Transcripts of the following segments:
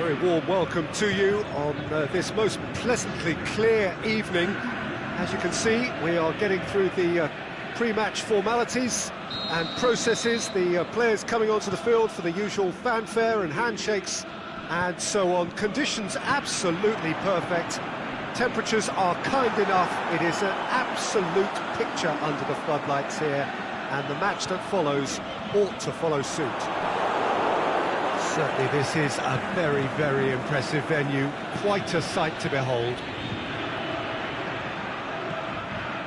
Very warm welcome to you on this most pleasantly clear evening. As you can see, we are getting through the pre-match formalities and processes, the players coming onto the field for the usual fanfare and handshakes and so on. Conditions absolutely perfect. Temperatures are kind enough. It is an absolute picture under the floodlights here, and the match that follows ought to follow suit. Certainly this is a very, very impressive venue. Quite a sight to behold.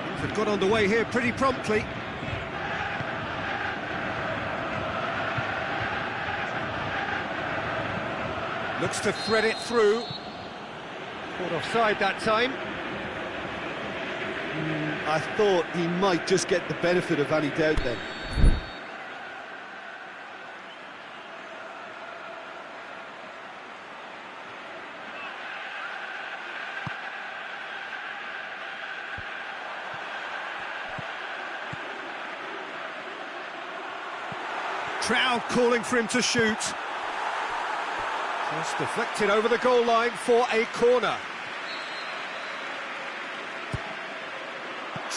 Things have got underway here pretty promptly. Looks to thread it through. Caught offside that time. I thought he might just get the benefit of any doubt then. Crowd calling for him to shoot. Just deflected over the goal line for a corner.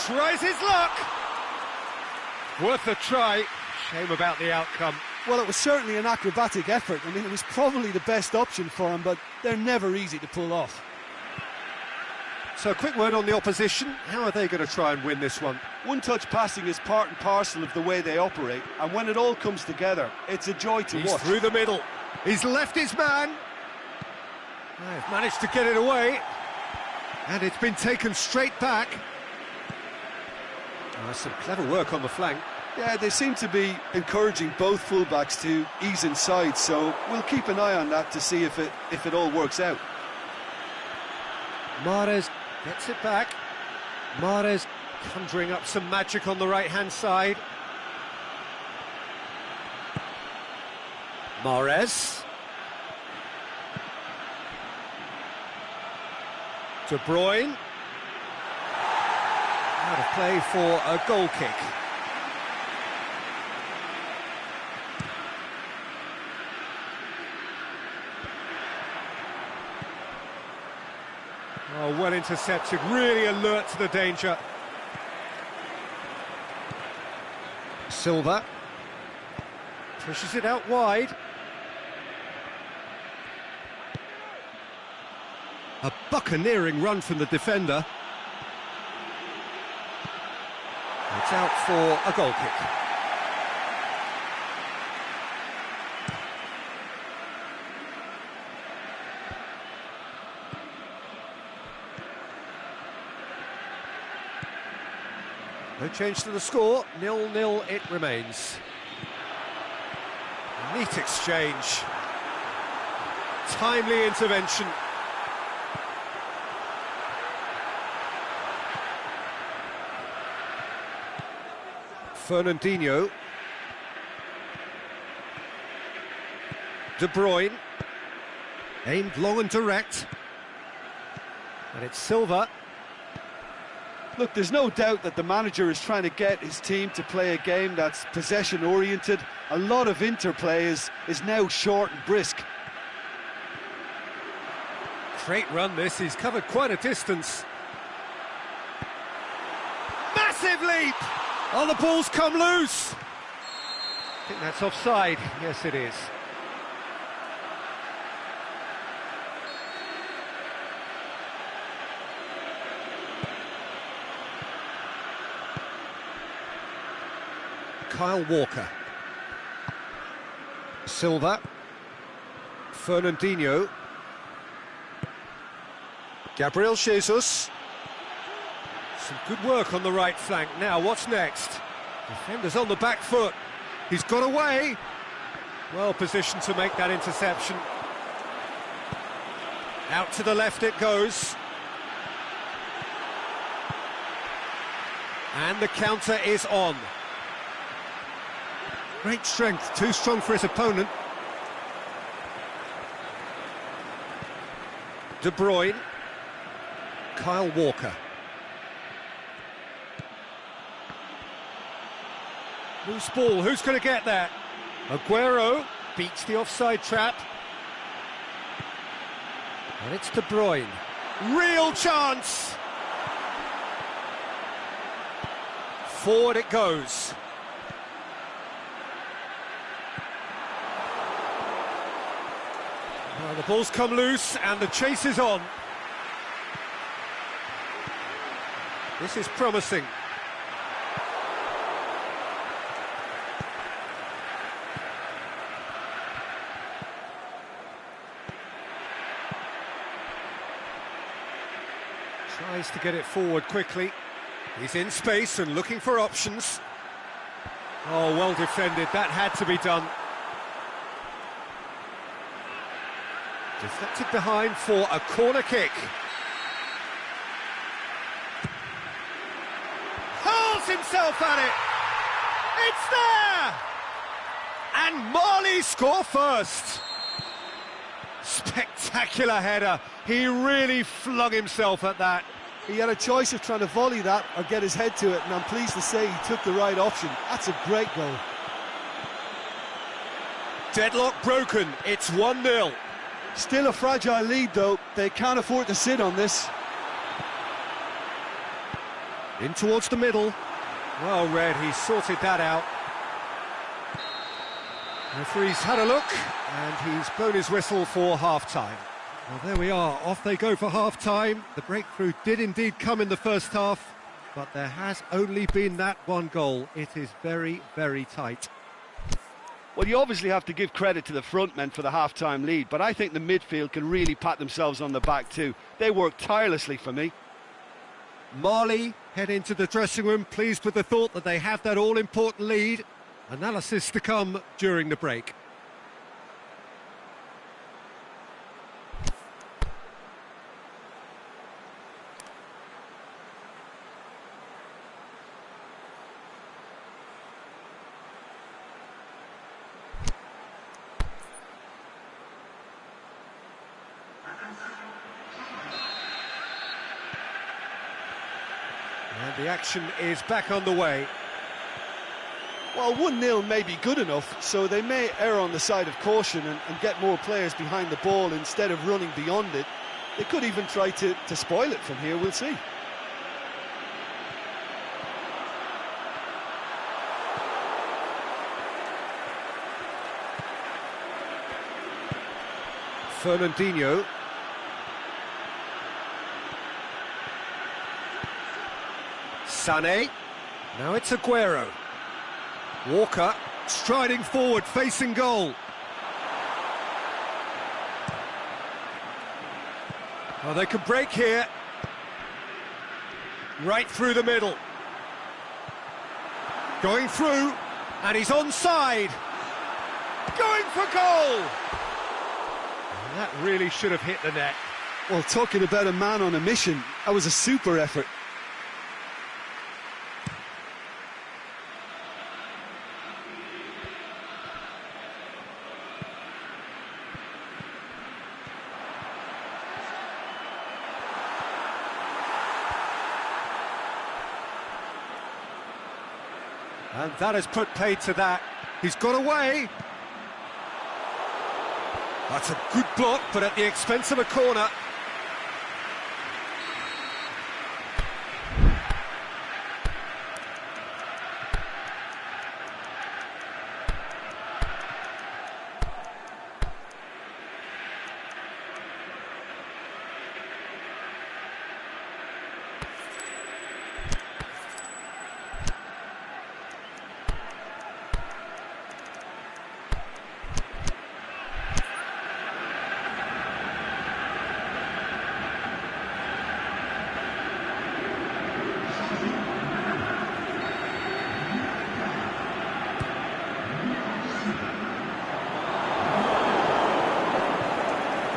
Tries his luck. Worth a try. Shame about the outcome. Well, it was certainly an acrobatic effort. I mean, it was probably the best option for him, but they're never easy to pull off. So a quick word on the opposition. How are they going to try and win this one? One-touch passing is part and parcel of the way they operate, and when it all comes together, it's a joy to He's watch. through the middle. He's left his man. They've managed to get it away. And it's been taken straight back. Oh, that's some clever work on the flank. Yeah, they seem to be encouraging both fullbacks to ease inside, so we'll keep an eye on that to see if it all works out. Mahrez gets it back. Mahrez conjuring up some magic on the right-hand side. Mahrez. De Bruyne. Out of play for a goal kick. Oh, well intercepted, really alert to the danger. Silva pushes it out wide. A buccaneering run from the defender. It's out for a goal kick. No change to the score, 0-0 it remains. Neat exchange. Timely intervention. Fernandinho. De Bruyne. Aimed long and direct. And it's Silva. Look, there's no doubt that the manager is trying to get his team to play a game that's possession-oriented. A lot of interplay is now short and brisk. Great run this, he's covered quite a distance. Massive leap! Oh, the ball's come loose! I think that's offside, yes it is. Kyle Walker. Silva. Fernandinho. Gabriel Jesus. Some good work on the right flank. Now, what's next? Defender's on the back foot. He's got away. Well positioned to make that interception. Out to the left it goes. And the counter is on. Great strength, too strong for his opponent. De Bruyne. Kyle Walker. Loose ball, who's going to get that? Aguero beats the offside trap. And it's De Bruyne. Real chance! Forward it goes. Well, the ball's come loose and the chase is on. This is promising. Tries to get it forward quickly. He's in space and looking for options. Oh, well defended. That had to be done. Deflected behind for a corner kick. Hurls himself at it. It's there! And Marley score first. Spectacular header. He really flung himself at that. He had a choice of trying to volley that or get his head to it, and I'm pleased to say he took the right option. That's a great goal. Deadlock broken. It's 1-0. Still a fragile lead, though. They can't afford to sit on this. In towards the middle. Well read, he sorted that out. Referee's had a look, and he's blown his whistle for half-time. Well, there we are, off they go for half-time. The breakthrough did indeed come in the first half, but there has only been that one goal. It is very, very tight. Well, you obviously have to give credit to the front men for the half-time lead, but I think the midfield can really pat themselves on the back too. They work tirelessly for me. Marley head into the dressing room, pleased with the thought that they have that all-important lead. Analysis to come during the break. And the action is back on the way. Well, 1-0 may be good enough, so they may err on the side of caution and get more players behind the ball instead of running beyond it. They could even try to spoil it from here, we'll see. Fernandinho. Sané. Now it's Aguero. Walker striding forward, facing goal. Well, they can break here. Right through the middle. Going through, and he's onside. Going for goal! And that really should have hit the net. Well, talking about a man on a mission, that was a super effort. And that has put paid to that. He's got away. That's a good block, but at the expense of a corner.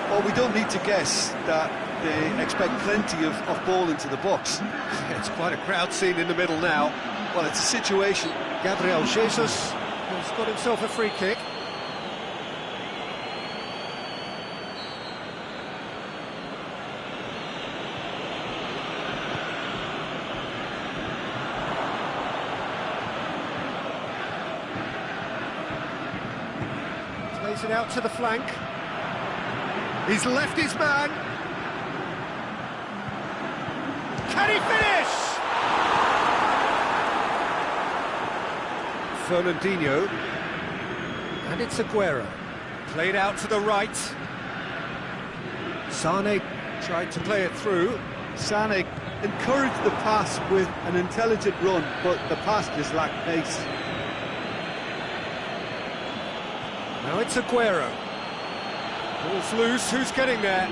Well, we don't need to guess that they expect plenty of ball into the box. It's quite a crowd scene in the middle now. Well, it's a situation. Gabriel Jesus has got himself a free kick. Plays it out to the flank. He's left his man. Can he finish? Fernandinho. And it's Aguero. Played out to the right. Sane tried to play it through. Sane encouraged the pass with an intelligent run, but the pass just lacked pace. Now it's Aguero. Ball's loose, who's getting there?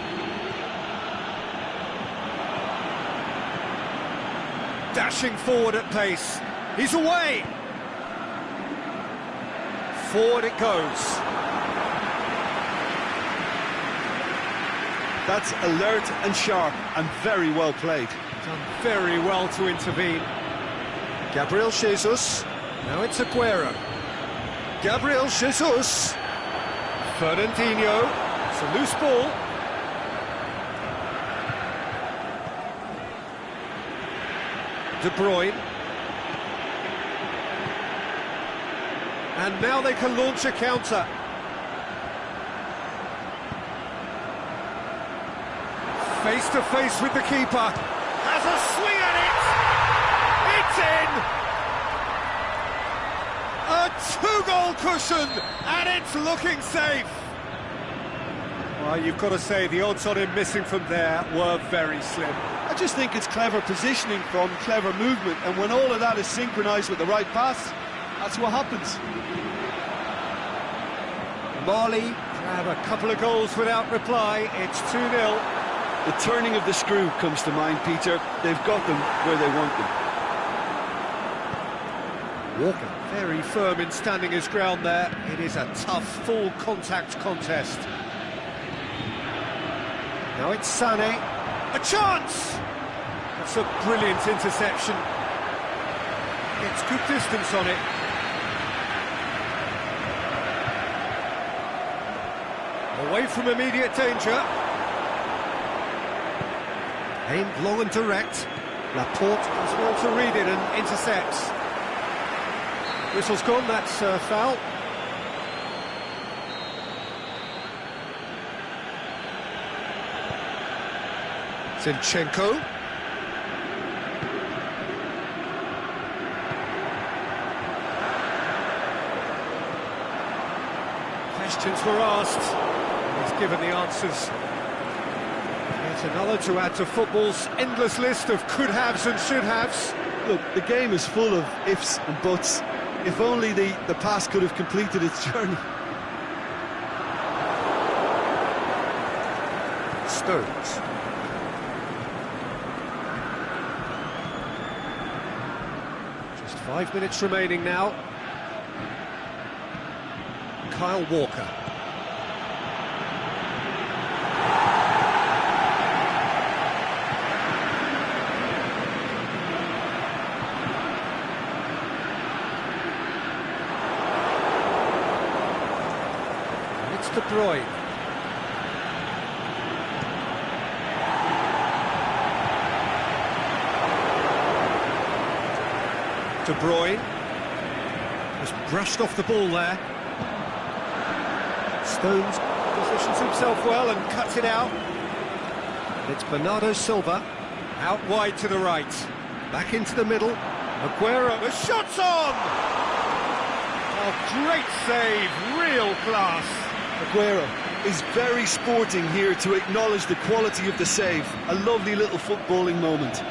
Dashing forward at pace. He's away! Forward it goes. That's alert and sharp and very well played. Done very well to intervene. Gabriel Jesus. Now it's Aguero. Gabriel Jesus. Fernandinho. It's a loose ball. De Bruyne. And now they can launch a counter. Face to face with the keeper. Has a swing at it! It's in! A two-goal cushion, and it's looking safe. Well, you've got to say the odds on him missing from there were very slim. I just think it's clever positioning from clever movement, and when all of that is synchronised with the right pass, that's what happens. Marley grab a couple of goals without reply. It's 2-0. The turning of the screw comes to mind, Peter. They've got them where they want them. Walker very firm in standing his ground there. It is a tough, full contact contest. Now it's Sane. A chance! That's a brilliant interception. It's good distance on it. Away from immediate danger. Aimed long and direct. Laporte does well to read it and intercepts. Whistle's gone, that's a foul. Zinchenko. Questions were asked. He's given the answers. Yet another to add to football's endless list of could-haves and should-haves. Look, the game is full of ifs and buts. If only the pass could have completed its journey. Stones. Just 5 minutes remaining now. Kyle Walker. De Bruyne. De Bruyne just brushed off the ball there. Stones positions himself well and cuts it out. It's Bernardo Silva out wide to the right, back into the middle. Aguero, the shot's on! Oh, great save, real class. Aguero is very sporting here to acknowledge the quality of the save. A lovely little footballing moment.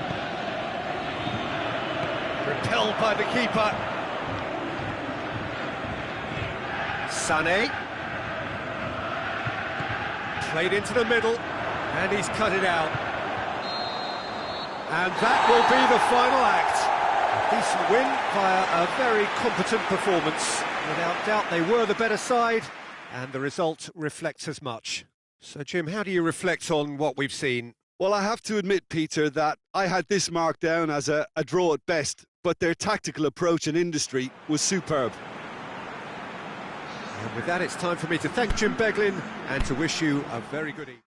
Repelled by the keeper. Sané. Played into the middle, and he's cut it out. And that will be the final act. A decent win via a very competent performance. Without doubt, they were the better side. And the result reflects as much. So, Jim, how do you reflect on what we've seen? Well, I have to admit, Peter, that I had this marked down as a draw at best, but their tactical approach and industry was superb. And with that, it's time for me to thank Jim Beglin and to wish you a very good evening.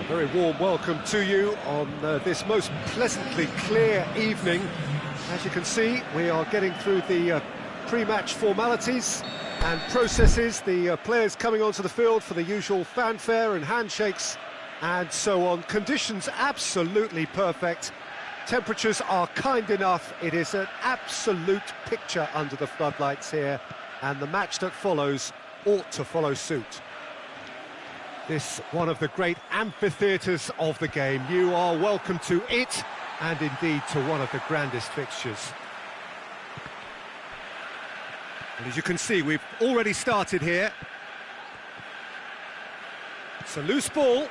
Very warm welcome to you on this most pleasantly clear evening. As you can see, we are getting through the pre-match formalities and processes, the players coming onto the field for the usual fanfare and handshakes and so on. Conditions absolutely perfect. Temperatures are kind enough. It is an absolute picture under the floodlights here, and the match that follows ought to follow suit. This one of the great amphitheatres of the game. You are welcome to it, and indeed to one of the grandest fixtures. And as you can see, we've already started here. It's a loose ball.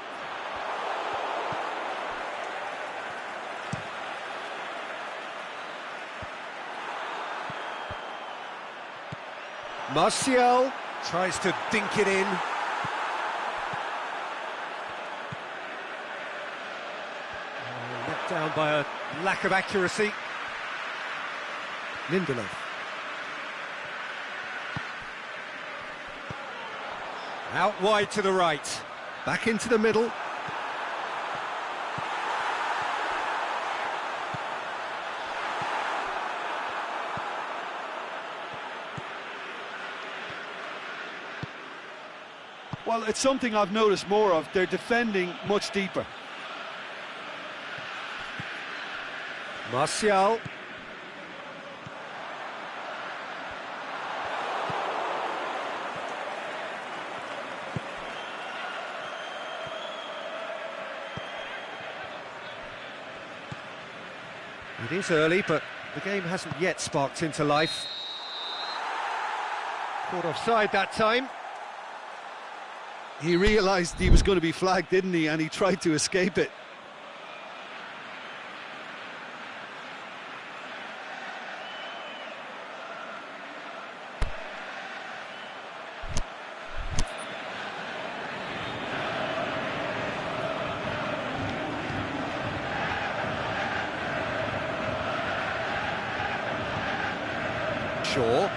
Martial tries to dink it in. Let down by a lack of accuracy. Lindelof. Out wide to the right. Back into the middle. Well, it's something I've noticed more of. They're defending much deeper. Martial. It is early, but the game hasn't yet sparked into life. Caught offside that time. He realised he was going to be flagged, didn't he? And he tried to escape it. Sure.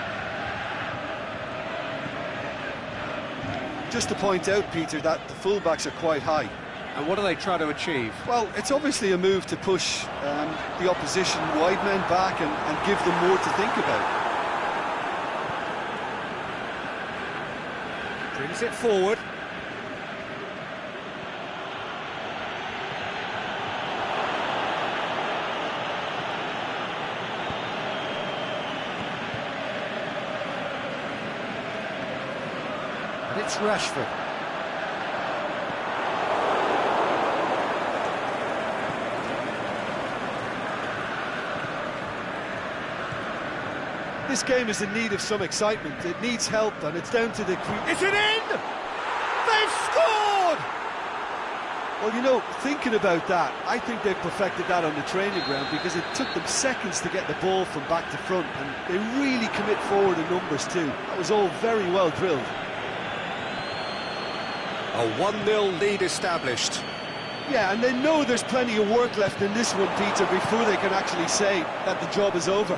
Just to point out, Peter, that the fullbacks are quite high. And what do they try to achieve? Well, it's obviously a move to push the opposition wide men back and give them more to think about. Brings it forward. And it's Rashford. This game is in need of some excitement. It needs help, and it's down to the... Is it in? They've scored! Well, you know, thinking about that, I think they've perfected that on the training ground because it took them seconds to get the ball from back to front, and they really commit forward in numbers too. That was all very well drilled. A 1-0 lead established. Yeah, and they know there's plenty of work left in this one, Peter, before they can actually say that the job is over.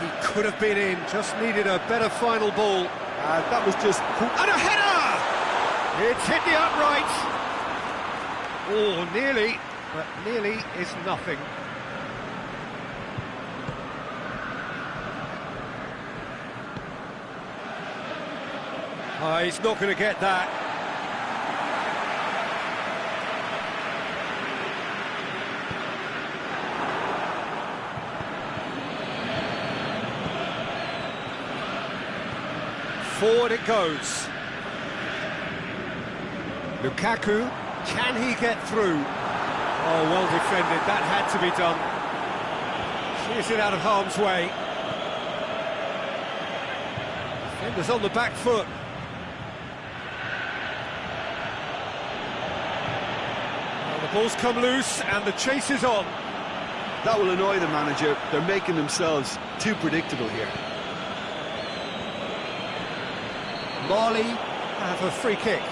He could have been in, just needed a better final ball. That was just... And a header! It's hit the upright. Oh, nearly, but nearly is nothing. He's not going to get that. Forward it goes. Lukaku, can he get through? Oh, well defended, that had to be done. Clears it out of harm's way. Defenders on the back foot. Well, the ball's come loose and the chase is on. That will annoy the manager. They're making themselves too predictable here. Marley have a free kick.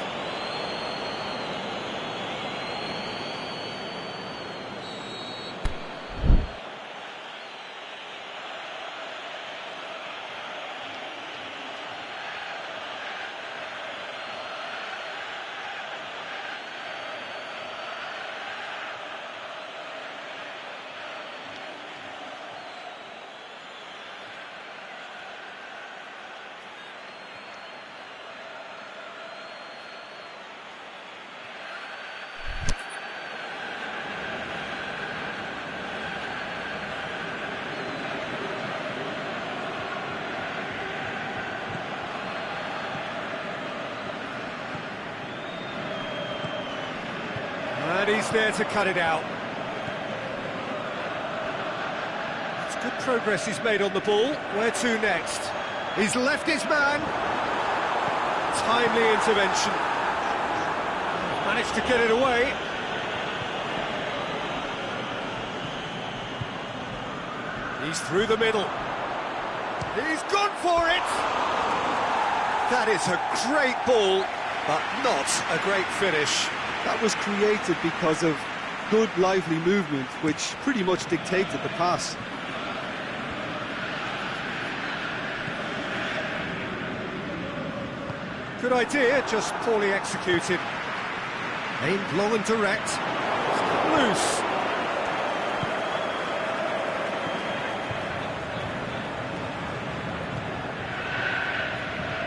And he's there to cut it out. It's good progress he's made on the ball. Where to next? He's left his man. Timely intervention. Managed to get it away. He's through the middle. He's gone for it! That is a great ball, but not a great finish. That was created because of good, lively movement, which pretty much dictated the pass. Good idea, just poorly executed. Aimed long and direct. It's loose.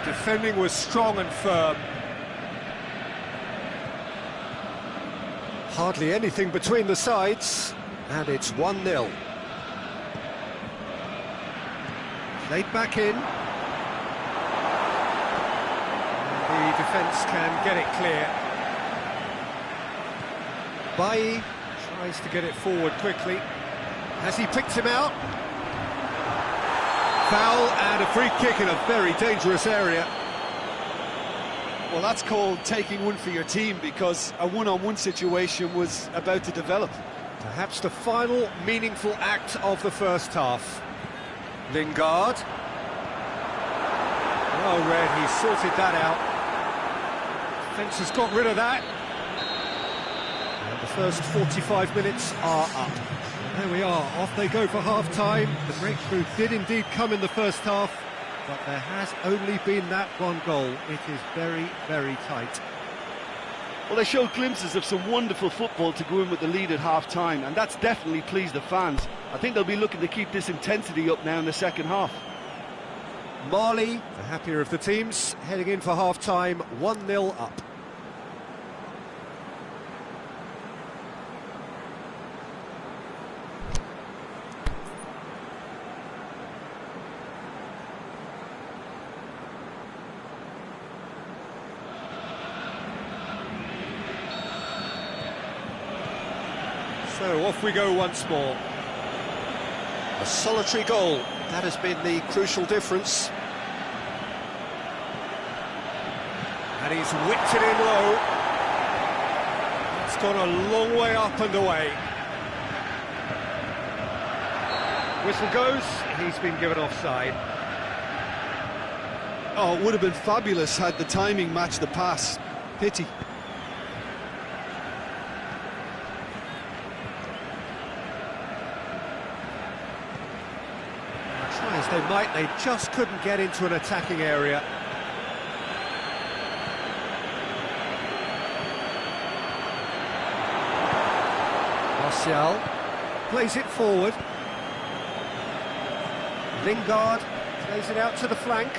Defending was strong and firm. Hardly anything between the sides, and it's 1-0. Played back in. And the defence can get it clear. Bgfvcde tries to get it forward quickly. Has he picked him out? Foul and a free kick in a very dangerous area. Well, that's called taking one for your team, because a one-on-one situation was about to develop. Perhaps the final meaningful act of the first half. Lingard. Well read, he sorted that out. Defence has got rid of that. And the first 45 minutes are up. There we are, off they go for half-time. The breakthrough did indeed come in the first half, but there has only been that one goal. It is very, very tight. Well, they showed glimpses of some wonderful football to go in with the lead at half-time, and that's definitely pleased the fans. I think they'll be looking to keep this intensity up now in the second half. Marley, the happier of the teams, heading in for half-time, 1-0 up. So off we go once more. A solitary goal, that has been the crucial difference. And he's whipped it in low. It's gone a long way up and away. Whistle goes, he's been given offside. Oh, it would have been fabulous had the timing matched the pass. Pity. Try as they might, they just couldn't get into an attacking area. Martial plays it forward. Lingard plays it out to the flank.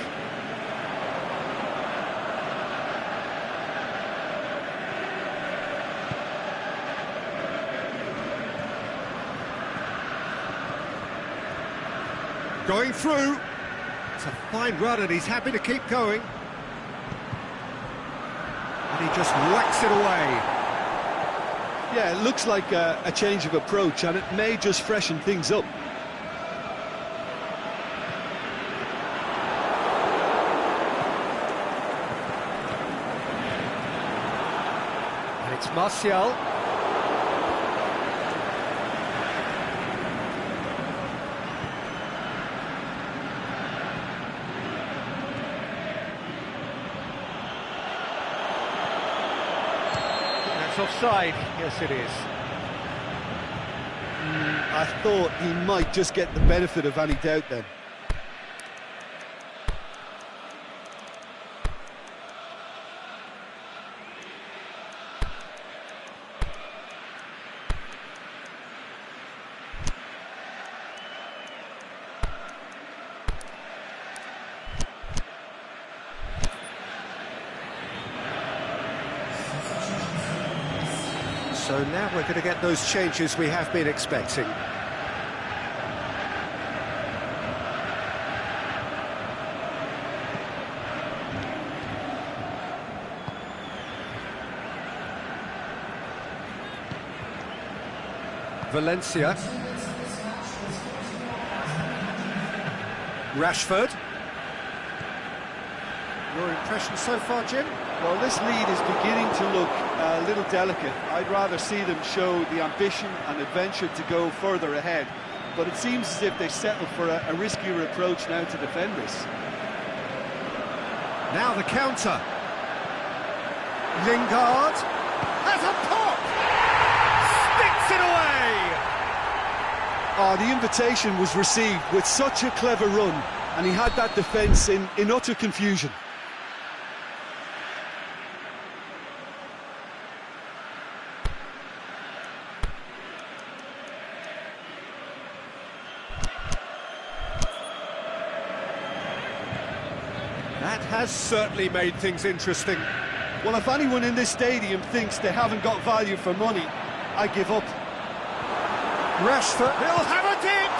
Going through. It's a fine run and he's happy to keep going. And he just whacks it away. Yeah, it looks like a change of approach, and it may just freshen things up. And it's Martial. Offside, yes it is. I thought he might just get the benefit of any doubt then. So now we're going to get those changes we have been expecting. Valencia. Rashford. Your impression so far, Jim? Well, this lead is beginning to look a little delicate. I'd rather see them show the ambition and adventure to go further ahead. But it seems as if they settle for a riskier approach now to defend this. Now the counter. Lingard has a pop! Sticks it away! Oh, the invitation was received with such a clever run, and he had that defence in utter confusion. That has certainly made things interesting. Well, if anyone in this stadium thinks they haven't got value for money, I give up. Rashford, he'll have a dip!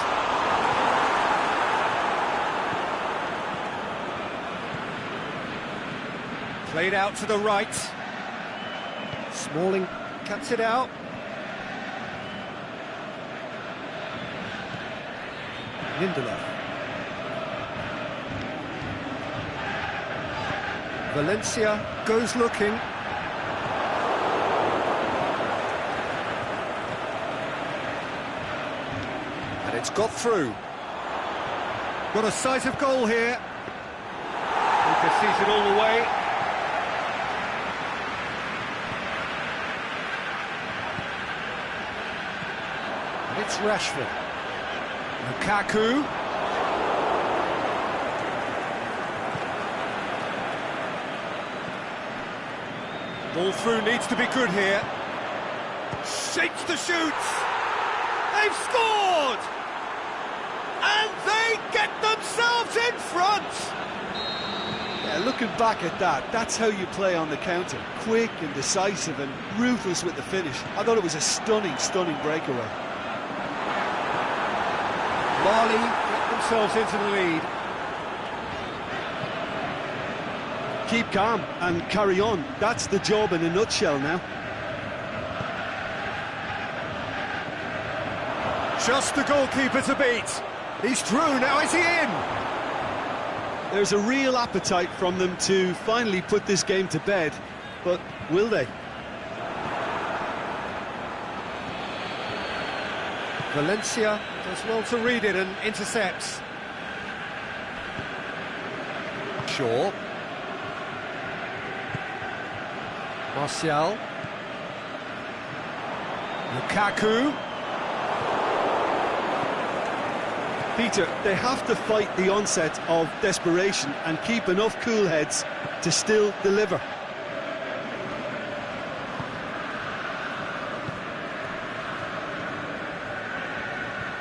Played out to the right. Smalling cuts it out. Lindelof. Valencia goes looking. And it's got through. Got a sight of goal here. He sees it all the way. And it's Rashford. Lukaku. Ball through needs to be good here. Shapes the shoots. They've scored! And they get themselves in front! Yeah, looking back at that, that's how you play on the counter. Quick and decisive and ruthless with the finish. I thought it was a stunning, stunning breakaway. Mali get themselves into the lead. Keep calm and carry on. That's the job in a nutshell now. Just the goalkeeper to beat. He's through, now is he in? There's a real appetite from them to finally put this game to bed, but will they? Valencia does well to read it and intercepts. Shaw. Martial. Lukaku. Peter, they have to fight the onset of desperation and keep enough cool heads to still deliver.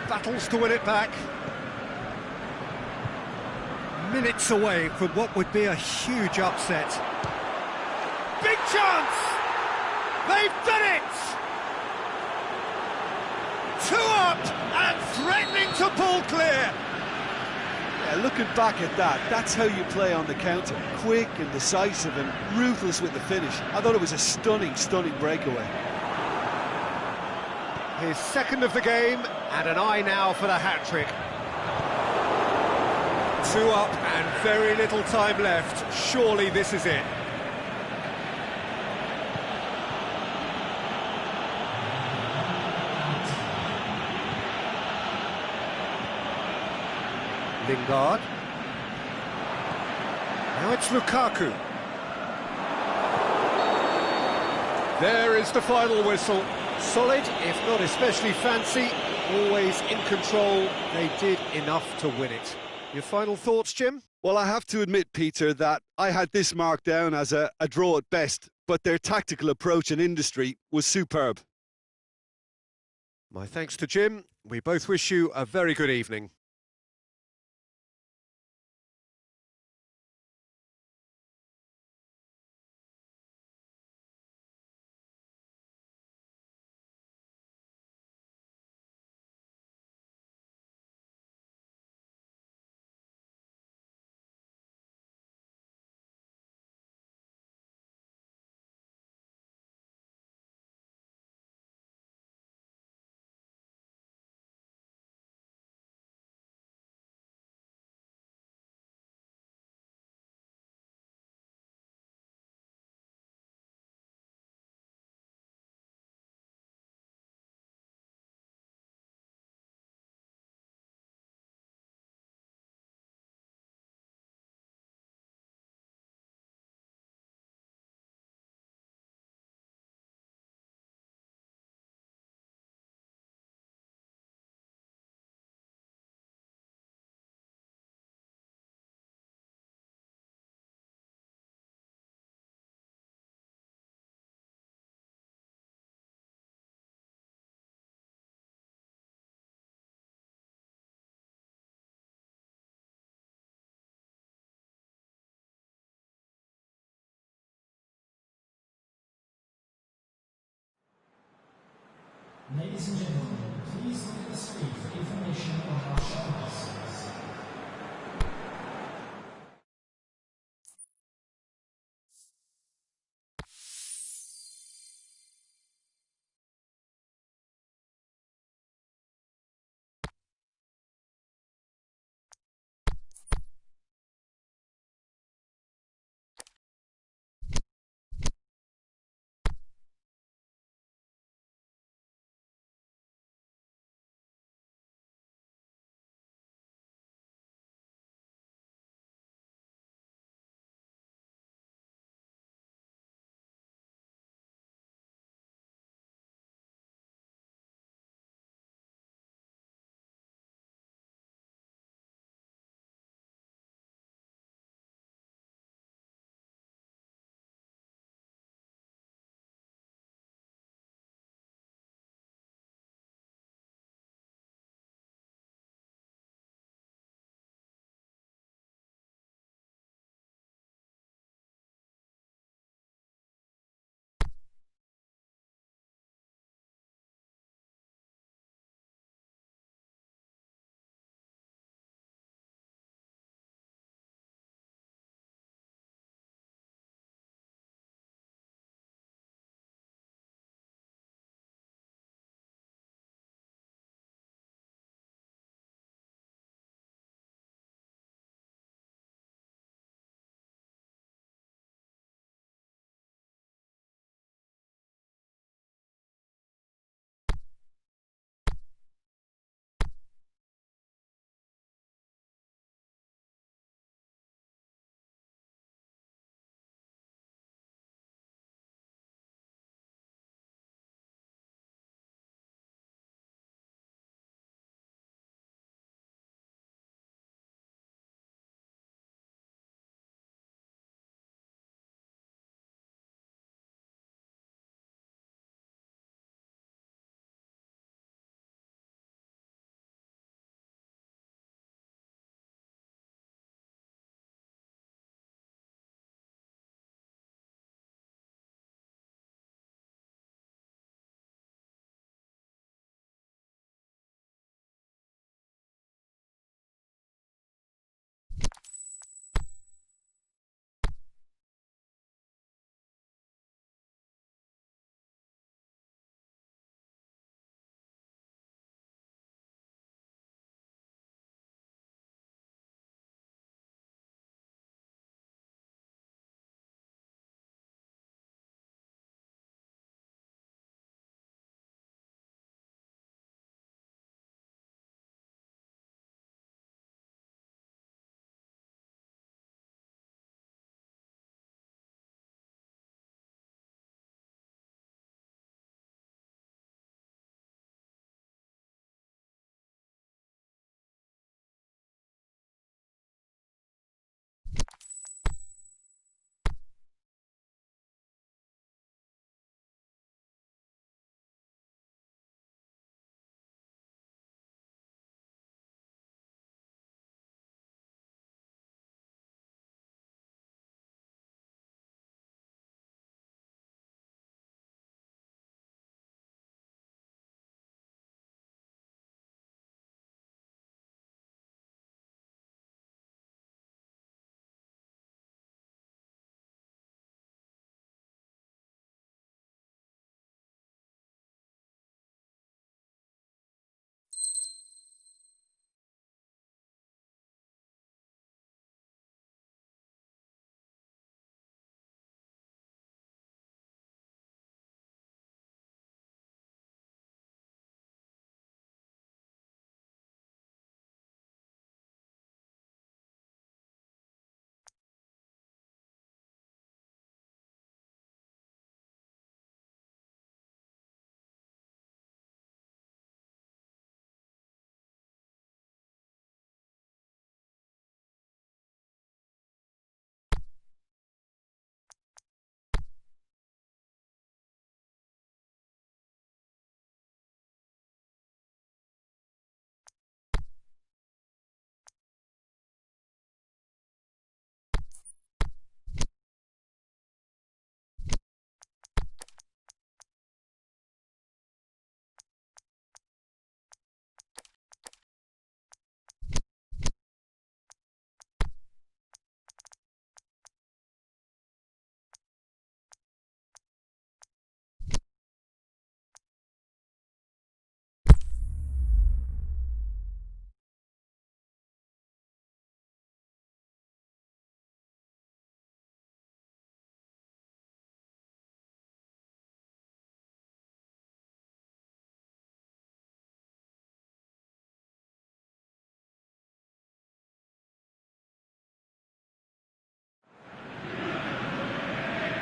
Battles to win it back. Minutes away from what would be a huge upset. Big chance! They've done it! 2 up and threatening to pull clear. Yeah, looking back at that, that's how you play on the counter. Quick and decisive and ruthless with the finish. I thought it was a stunning, stunning breakaway. His second of the game, and an eye now for the hat-trick. 2 up and very little time left. Surely this is it. Lingard. Now it's Lukaku. There is the final whistle. Solid, if not especially fancy, always in control. They did enough to win it. Your final thoughts, Jim? Well, I have to admit, Peter, that I had this marked down as a draw at best, but their tactical approach and industry was superb. My thanks to Jim. We both wish you a very good evening. Ladies and gentlemen, please look at the screen for information on our shuttle buses.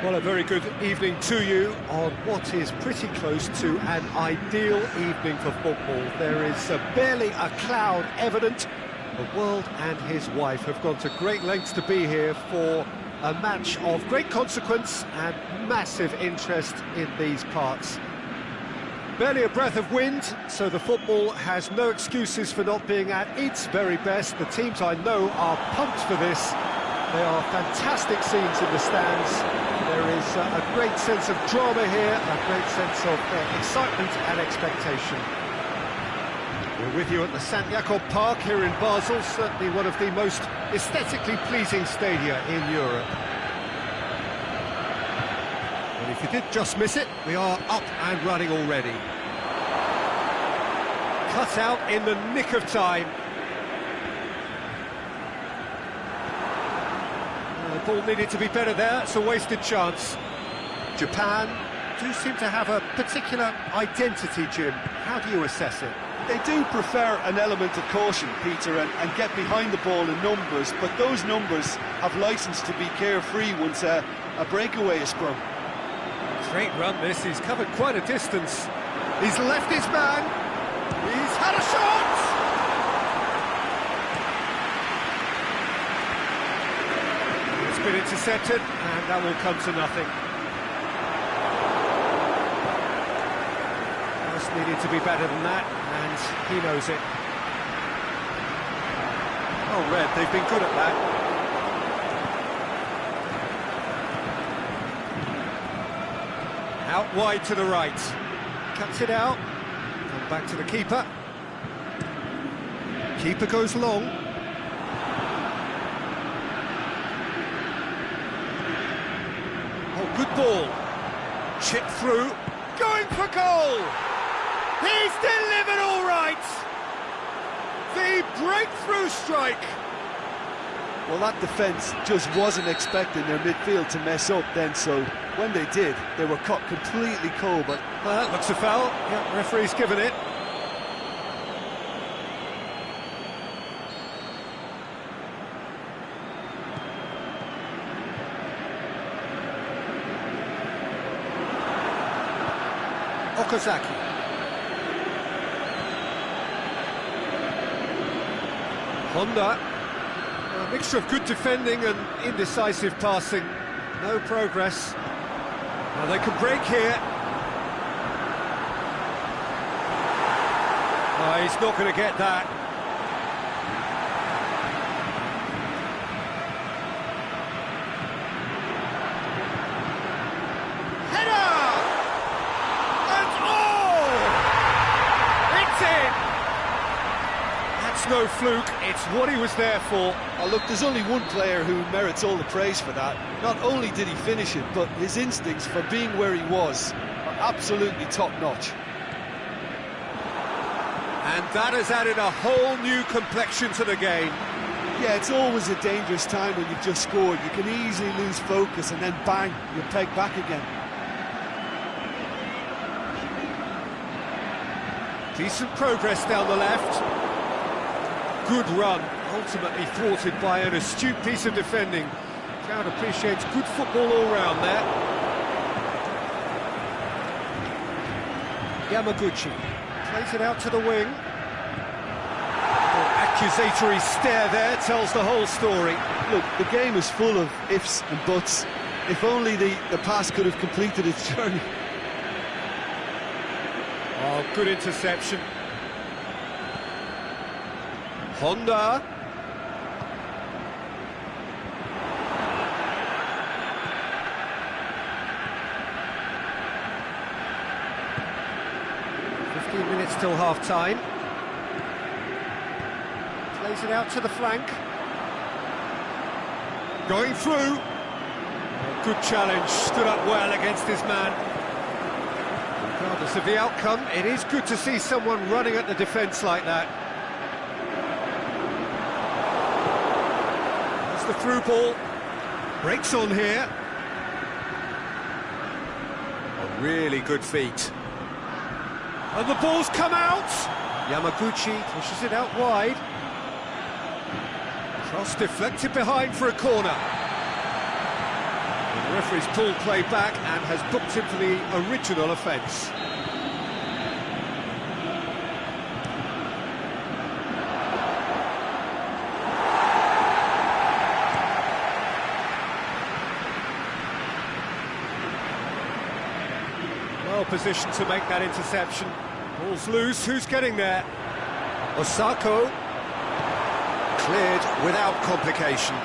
Well, a very good evening to you on what is pretty close to an ideal evening for football. There is barely a cloud evident. The world and his wife have gone to great lengths to be here for a match of great consequence and massive interest in these parts. Barely a breath of wind, so the football has no excuses for not being at its very best. The teams I know are pumped for this. There are fantastic scenes in the stands. There is a great sense of drama here, a great sense of excitement and expectation. We're with you at the St. Jakob Park here in Basel, certainly one of the most aesthetically pleasing stadia in Europe. And if you did just miss it, we are up and running already. Cut out in the nick of time. The ball needed to be better there, it's a wasted chance. Japan do seem to have a particular identity, Jim. How do you assess it? They do prefer an element of caution, Peter, and get behind the ball in numbers, but those numbers have licence to be carefree once a breakaway is sprung. Great run this, he's covered quite a distance. He's left his man, he's had a shot! It's been intercepted, and that will come to nothing. Just needed to be better than that, and he knows it. Oh, Red, they've been good at that. Out wide to the right. Cuts it out. Come back to the keeper. Keeper goes long. Oh, good ball. Chip through. Going for goal! He's delivered all right! The breakthrough strike! Well, that defence just wasn't expecting their midfield to mess up then, so when they did, they were caught completely cold, but... Well, that looks a foul. Yeah, referee's given it. Okazaki. Honda. A mixture of good defending and indecisive passing. No progress. Now they can break here. Oh, he's not going to get that. No fluke, it's what he was there for. Oh, look, there's only one player who merits all the praise for that. Not only did he finish it, but his instincts for being where he was are absolutely top-notch. And that has added a whole new complexion to the game. Yeah, it's always a dangerous time when you've just scored. You can easily lose focus and then bang, you're pegged back again. Decent progress down the left. Good run, ultimately thwarted by an astute piece of defending. Crowd appreciates good football all round there. Yamaguchi plays it out to the wing. Oh, accusatory stare there tells the whole story. Look, the game is full of ifs and buts. If only the pass could have completed its journey. Oh, good interception. Honda. Minutes till half-time. Plays it out to the flank. Going through. Oh, good challenge, stood up well against his man. Regardless of the outcome, it is good to see someone running at the defence like that. That's the through ball. Breaks on here. A really good feat. And the ball's come out! Yamaguchi pushes it out wide. Cross deflected behind for a corner. The referee's pulled play back and has booked him for the original offence. Well positioned to make that interception. Ball's loose, who's getting there? Osako. Cleared without complication.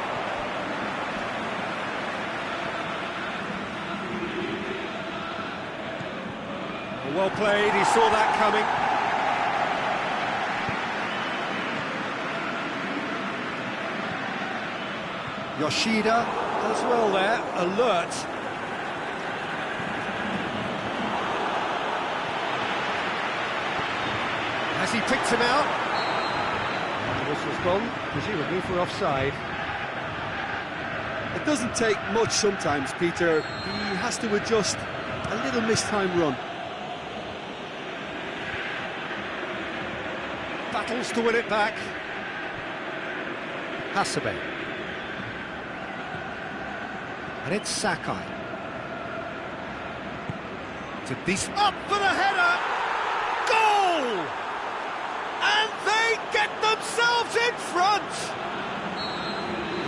Well played, he saw that coming. Yoshida does well there, alert. Has he picked him out? The whistle's gone, presumably for offside. It doesn't take much sometimes, Peter. He has to adjust a little mistimed run. Battles to win it back. Hasebe. And it's Sakai. To this up for the header! Goal! And they get themselves in front!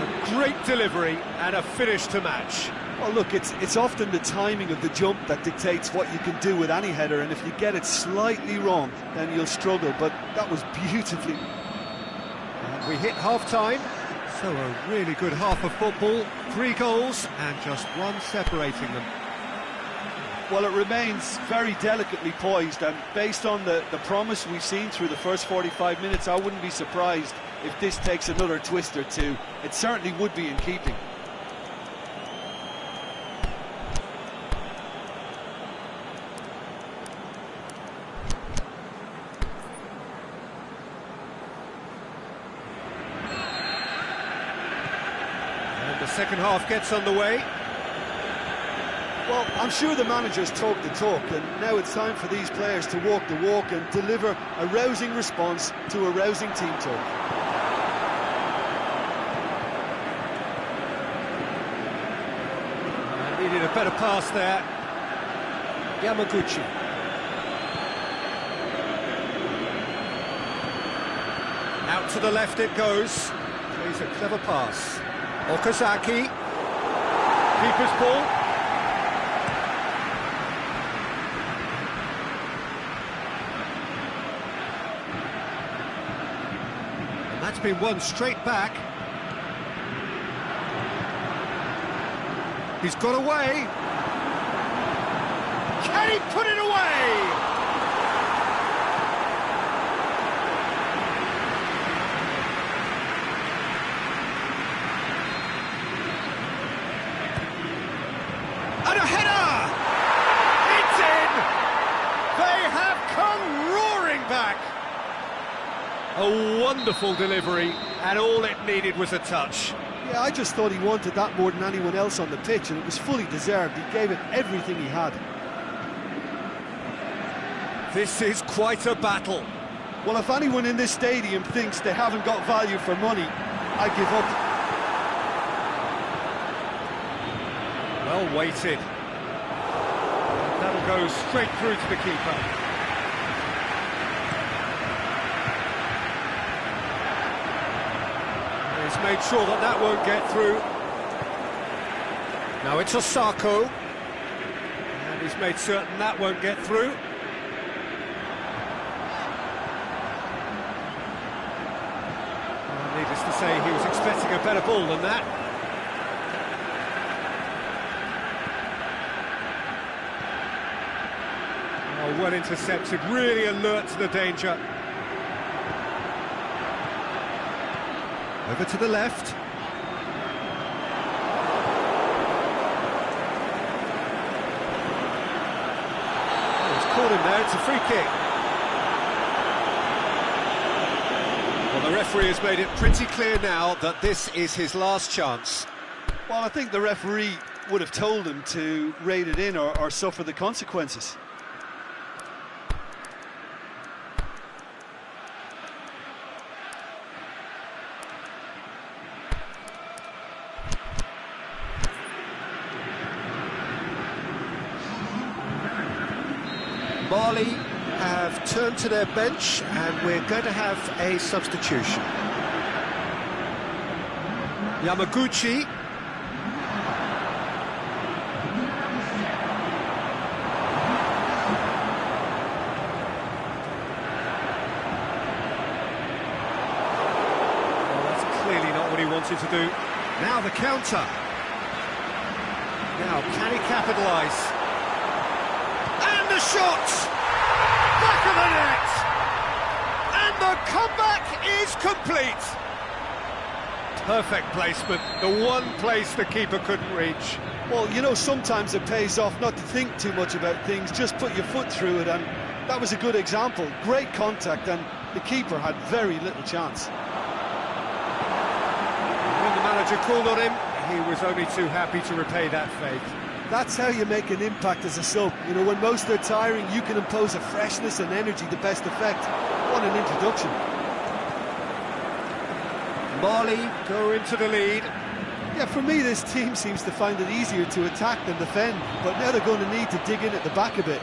A great delivery and a finish to match. Well, look, it's often the timing of the jump that dictates what you can do with any header, and if you get it slightly wrong, then you'll struggle, but that was beautifully... And we hit half-time, so a really good half of football, 3 goals and just one separating them. Well, it remains very delicately poised, and based on the promise we've seen through the first 45 minutes, I wouldn't be surprised if this takes another twist or two. It certainly would be in keeping. And the second half gets underway. Well, I'm sure the manager's talked the talk, and now it's time for these players to walk the walk and deliver a rousing response to a rousing team talk. Needed a better pass there. Yamaguchi. Out to the left it goes. Plays a clever pass. Okazaki. Keeper's ball. And that's been won straight back. He's got away. Can he put it away? And a header! It's in! They have come roaring back. A wonderful delivery, and all it needed was a touch. Yeah, I just thought he wanted that more than anyone else on the pitch, and it was fully deserved. He gave it everything he had. This is quite a battle. Well, if anyone in this stadium thinks they haven't got value for money, I give up. Well weighted. That'll go straight through to the keeper. He's made sure that that won't get through. Now it's Osako. And he's made certain that won't get through. Well, needless to say, he was expecting a better ball than that. Oh, well intercepted, really alert to the danger. Over to the left. Oh, he's caught him there, it's a free kick. Well, the referee has made it pretty clear now that this is his last chance. Well, I think the referee would have told him to rate it in or suffer the consequences. Mali have turned to their bench and we're going to have a substitution. Yamaguchi. Well, that's clearly not what he wanted to do. Now the counter. Now, can he capitalise? And the shot! Back of the net! And the comeback is complete! Perfect placement, the one place the keeper couldn't reach. Well, you know, sometimes it pays off not to think too much about things, just put your foot through it, and that was a good example. Great contact, and the keeper had very little chance. When the manager called on him, he was only too happy to repay that faith. That's how you make an impact as a sub. You know, when most are tiring, you can impose a freshness and energy to best effect. What an introduction. Mali go into the lead. Yeah, for me, this team seems to find it easier to attack than defend, but now they're going to need to dig in at the back a bit.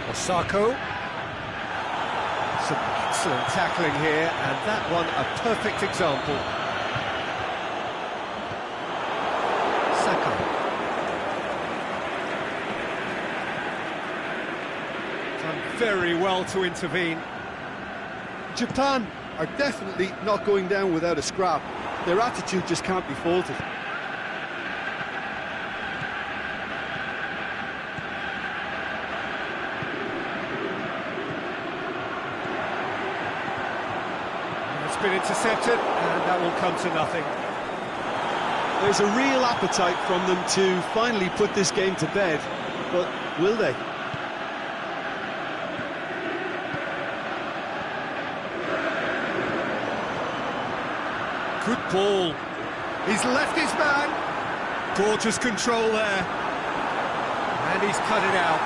Osako. Some excellent tackling here, and that one a perfect example. Saka. Done very well to intervene. Japan are definitely not going down without a scrap. Their attitude just can't be faulted. It's been intercepted, and that will come to nothing. There's a real appetite from them to finally put this game to bed, but will they? Good ball. He's left his man. Gorgeous control there. And he's cut it out.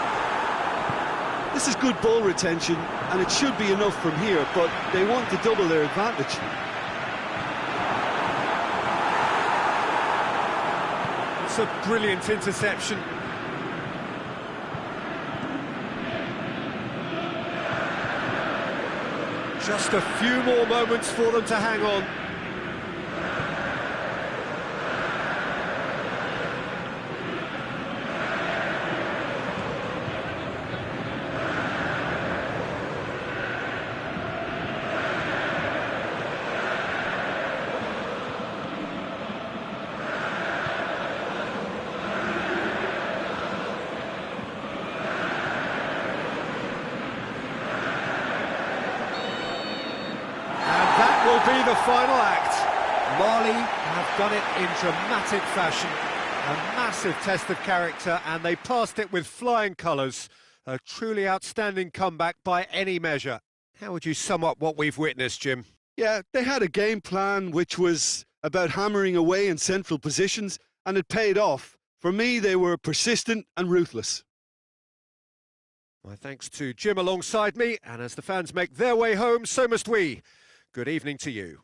This is good ball retention, and it should be enough from here, but they want to double their advantage. It's a brilliant interception. Just a few more moments for them to hang on. Will be the final act. Mali have done it in dramatic fashion. A massive test of character, and they passed it with flying colours. A truly outstanding comeback by any measure. How would you sum up what we've witnessed, Jim? Yeah, they had a game plan which was about hammering away in central positions, and it paid off. For me, they were persistent and ruthless. My thanks to Jim alongside me, and as the fans make their way home, so must we. Good evening to you.